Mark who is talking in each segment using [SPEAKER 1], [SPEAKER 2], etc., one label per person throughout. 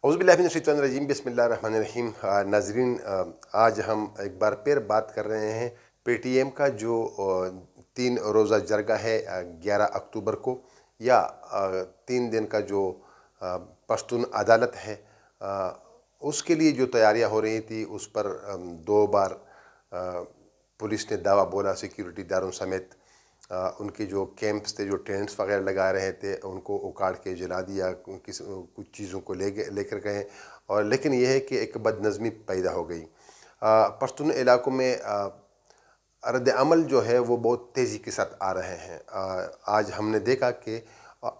[SPEAKER 1] اعوذ باللہ من الشیطان الرجیم، بسم اللہ الرحمن الرحیم۔ ناظرین، آج ہم ایک بار پھر بات کر رہے ہیں پی ٹی ایم کا جو 3 روزہ جرگہ ہے 11 اکتوبر کو، یا 3 دن کا جو پشتون عدالت ہے اس کے لیے جو تیاریاں ہو رہی تھی، اس پر 2 بار پولیس نے دعویٰ بولا، سیکیورٹی داروں سمیت ان کے جو کیمپس تھے، جو ٹینٹس وغیرہ لگا رہے تھے، ان کو اکاڑ کے جلا دیا، کچھ چیزوں کو لے کر گئے، اور لیکن یہ ہے کہ ایک بد نظمی پیدا ہو گئی پشتون علاقوں میں۔ رد عمل جو ہے وہ بہت تیزی کے ساتھ آ رہے ہیں۔ آج ہم نے دیکھا کہ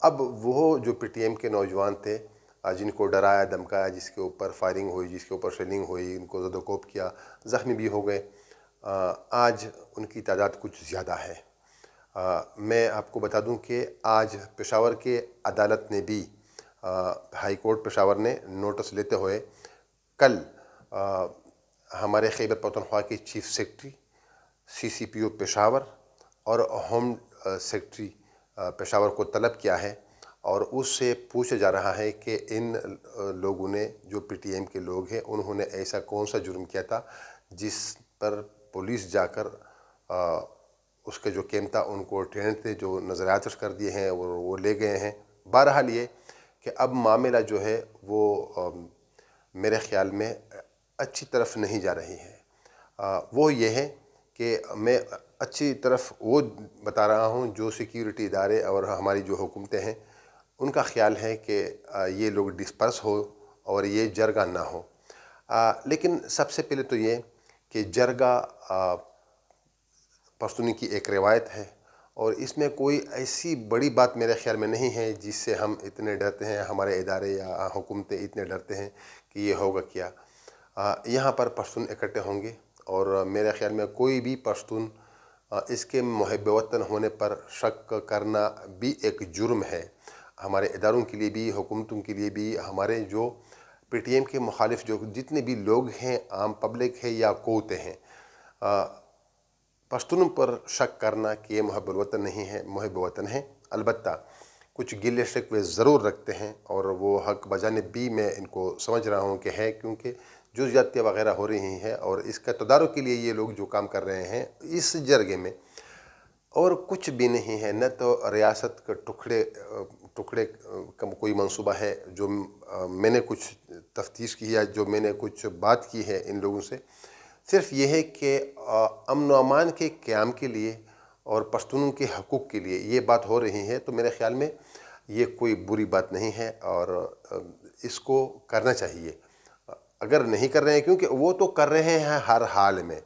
[SPEAKER 1] اب وہ جو پی ٹی ایم کے نوجوان تھے جن کو ڈرایا دھمکایا، جس کے اوپر فائرنگ ہوئی، جس کے اوپر شیلنگ ہوئی، ان کو زد و کوب کیا، زخمی بھی ہو گئے، آج ان کی تعداد کچھ زیادہ ہے۔ میں آپ کو بتا دوں کہ آج پشاور کے عدالت نے بھی ہائی کورٹ پشاور نے نوٹس لیتے ہوئے کل ہمارے خیبر پختونخوا کے چیف سیکرٹری، سی سی پی او پشاور اور ہوم سیکرٹری پشاور کو طلب کیا ہے، اور اس سے پوچھا جا رہا ہے کہ ان لوگوں نے، جو پی ٹی ایم کے لوگ ہیں، انہوں نے ایسا کون سا جرم کیا تھا جس پر پولیس جا کر اس کے جو کیمپ تھا، ان کو ٹرینڈ تھے جو نظر آتش کر دیے ہیں اور وہ لے گئے ہیں۔ بہرحال یہ کہ اب معاملہ جو ہے وہ میرے خیال میں اچھی طرف نہیں جا رہی ہے۔ وہ یہ ہے کہ میں اچھی طرف وہ بتا رہا ہوں جو سیکیورٹی ادارے اور ہماری جو حکومتیں ہیں، ان کا خیال ہے کہ یہ لوگ ڈسپرس ہو اور یہ جرگہ نہ ہو۔ لیکن سب سے پہلے تو یہ کہ جرگہ پشتونی کی ایک روایت ہے، اور اس میں کوئی ایسی بڑی بات میرے خیال میں نہیں ہے جس سے ہم اتنے ڈرتے ہیں، ہمارے ادارے یا حکومتیں اتنے ڈرتے ہیں کہ یہ ہوگا کیا۔ یہاں پر پشتون اکٹھے ہوں گے، اور میرے خیال میں کوئی بھی پشتون اس کے محب وطن ہونے پر شک کرنا بھی ایک جرم ہے، ہمارے اداروں کے لیے بھی، حکومتوں کے لیے بھی، ہمارے جو پی ٹی ایم کے مخالف جو جتنے بھی لوگ ہیں، عام پبلک ہے یا قوتیں ہیں، پشتونوں پر شک کرنا کہ یہ محب الوطن نہیں ہے، محب وطن ہیں۔ البتہ کچھ گلے شکوے ضرور رکھتے ہیں، اور وہ حق بجانب بھی میں ان کو سمجھ رہا ہوں کہ ہے، کیونکہ جو زیادتیاں وغیرہ ہو رہی ہیں اور اس کا تدارک کے لیے یہ لوگ جو کام کر رہے ہیں اس جرگے میں، اور کچھ بھی نہیں ہے، نہ تو ریاست کے ٹکڑے کا کوئی منصوبہ ہے جو میں نے کچھ تفتیش کی ہے، جو میں نے کچھ بات کی ہے ان لوگوں سے۔ صرف یہ ہے کہ امن و امان کے قیام کے لیے اور پشتونوں کے حقوق کے لیے یہ بات ہو رہی ہے، تو میرے خیال میں یہ کوئی بری بات نہیں ہے، اور اس کو کرنا چاہیے۔ اگر نہیں کر رہے ہیں، کیونکہ وہ تو کر رہے ہیں ہر حال میں،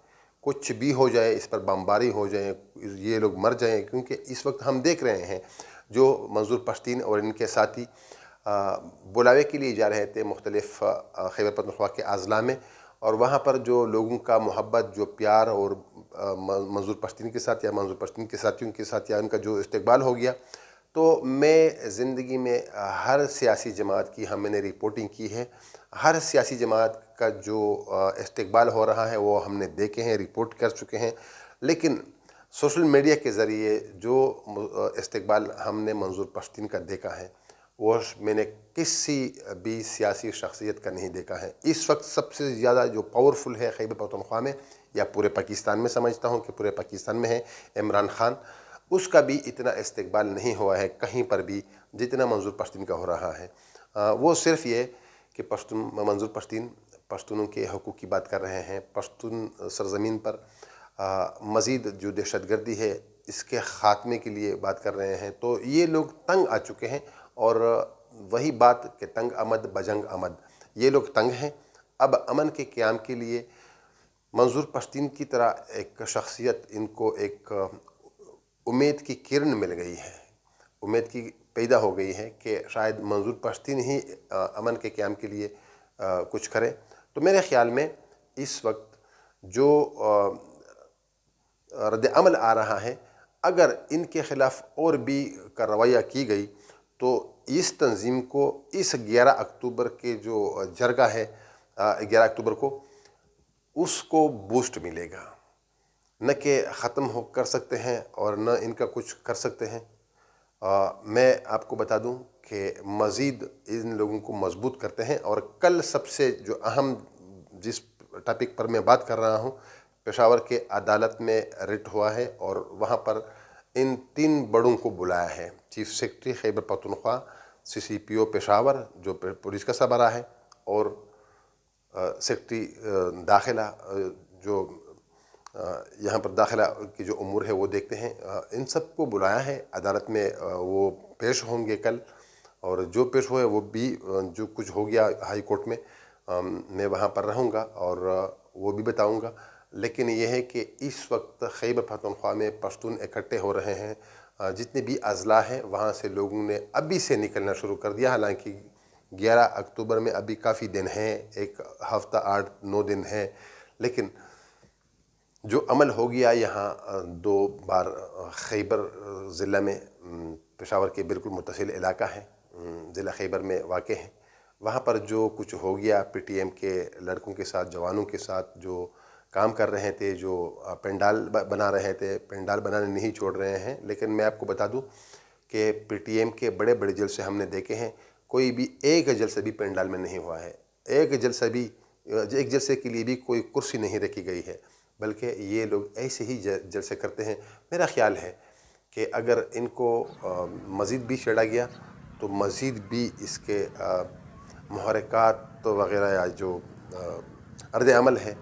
[SPEAKER 1] کچھ بھی ہو جائے، اس پر بمباری ہو جائے، یہ لوگ مر جائیں، کیونکہ اس وقت ہم دیکھ رہے ہیں جو منظور پشتین اور ان کے ساتھی بلاوے کے لیے جا رہے تھے مختلف خیبر پختونخوا کے اضلاع میں، اور وہاں پر جو لوگوں کا محبت، جو پیار، اور منظور پشتین کے ساتھ یا منظور پشتین کے ساتھیوں کے ساتھ یا ان کا جو استقبال ہو گیا، تو میں زندگی میں ہر سیاسی جماعت کی میں نے رپورٹنگ کی ہے، ہر سیاسی جماعت کا جو استقبال ہو رہا ہے وہ ہم نے دیکھے ہیں، رپورٹ کر چکے ہیں، لیکن سوشل میڈیا کے ذریعے جو استقبال ہم نے منظور پشتین کا دیکھا ہے، وہ میں نے کسی بھی سیاسی شخصیت کا نہیں دیکھا ہے۔ اس وقت سب سے زیادہ جو پاورفل ہے خیبر پختونخوا میں، یا پورے پاکستان میں، سمجھتا ہوں کہ پورے پاکستان میں ہے، عمران خان، اس کا بھی اتنا استقبال نہیں ہوا ہے کہیں پر بھی جتنا منظور پشتین کا ہو رہا ہے۔ وہ صرف یہ کہ منظور پشتین پشتونوں کے حقوق کی بات کر رہے ہیں، پشتون سرزمین پر مزید جو دہشت گردی ہے اس کے خاتمے کے لیے بات کر رہے ہیں، تو یہ لوگ تنگ آ چکے ہیں، اور وہی بات کہ تنگ آمد بجنگ آمد، یہ لوگ تنگ ہیں۔ اب امن کے قیام کے لیے منظور پشتین کی طرح ایک شخصیت، ان کو ایک امید کی کرن مل گئی ہے، امید کی پیدا ہو گئی ہے کہ شاید منظور پشتین ہی امن کے قیام کے لیے کچھ کرے۔ تو میرے خیال میں اس وقت جو رد عمل آ رہا ہے، اگر ان کے خلاف اور بھی کارروائیاں کی گئی تو اس تنظیم کو اس 11 اکتوبر کے جو جرگہ ہے 11 اکتوبر کو، اس کو بوسٹ ملے گا، نہ کہ ختم ہو کر سکتے ہیں اور نہ ان کا کچھ کر سکتے ہیں۔ میں آپ کو بتا دوں کہ مزید ان لوگوں کو مضبوط کرتے ہیں۔ اور کل سب سے جو اہم جس ٹاپک پر میں بات کر رہا ہوں، پشاور کے عدالت میں ریٹ ہوا ہے اور وہاں پر ان 3 بڑوں کو بلایا ہے، چیف سیکرٹری خیبر پختونخوا، سی پی او پشاور جو پولیس کا سربراہ ہے، اور سیکرٹری داخلہ جو یہاں پر داخلہ کی جو امور ہے وہ دیکھتے ہیں، ان سب کو بلایا ہے عدالت میں۔ وہ پیش ہوں گے کل، اور جو پیش ہوئے وہ بھی جو کچھ ہو گیا ہائی کورٹ میں وہاں پر رہوں گا اور وہ بھی بتاؤں گا۔ لیکن یہ ہے کہ اس وقت خیبر پختونخوا میں پشتون اکٹھے ہو رہے ہیں، جتنے بھی اضلاع ہیں وہاں سے لوگوں نے ابھی سے نکلنا شروع کر دیا، حالانکہ 11 اکتوبر میں ابھی کافی دن ہیں، ایک ہفتہ 8-9 دن ہیں، لیکن جو عمل ہو گیا یہاں 2 بار خیبر ضلع میں، پشاور کے بالکل متصل علاقہ ہے، ضلع خیبر میں واقع ہے، وہاں پر جو کچھ ہو گیا پی ٹی ایم کے لڑکوں کے ساتھ، جوانوں کے ساتھ جو کام کر رہے تھے، جو پنڈال بنا رہے تھے، پنڈال بنانے نہیں چھوڑ رہے ہیں۔ لیکن میں آپ کو بتا دوں کہ پی ٹی ایم کے بڑے بڑے جلسے ہم نے دیکھے ہیں، کوئی بھی ایک جلسہ بھی پنڈال میں نہیں ہوا ہے، ایک جلسے کے لیے بھی کوئی کرسی نہیں رکھی گئی ہے، بلکہ یہ لوگ ایسے ہی جلسے کرتے ہیں۔ میرا خیال ہے کہ اگر ان کو مزید بھی چھیڑا گیا تو مزید بھی اس کے محرکات وغیرہ یا جو رد عمل ہے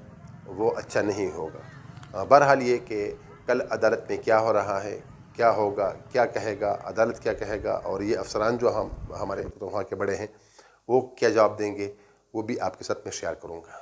[SPEAKER 1] وہ اچھا نہیں ہوگا۔ بہرحال یہ کہ کل عدالت میں کیا ہو رہا ہے، کیا ہوگا، کیا کہے گا عدالت، کیا کہے گا، اور یہ افسران جو ہمارے وہاں کے بڑے ہیں وہ کیا جواب دیں گے، وہ بھی آپ کے ساتھ میں شیئر کروں گا۔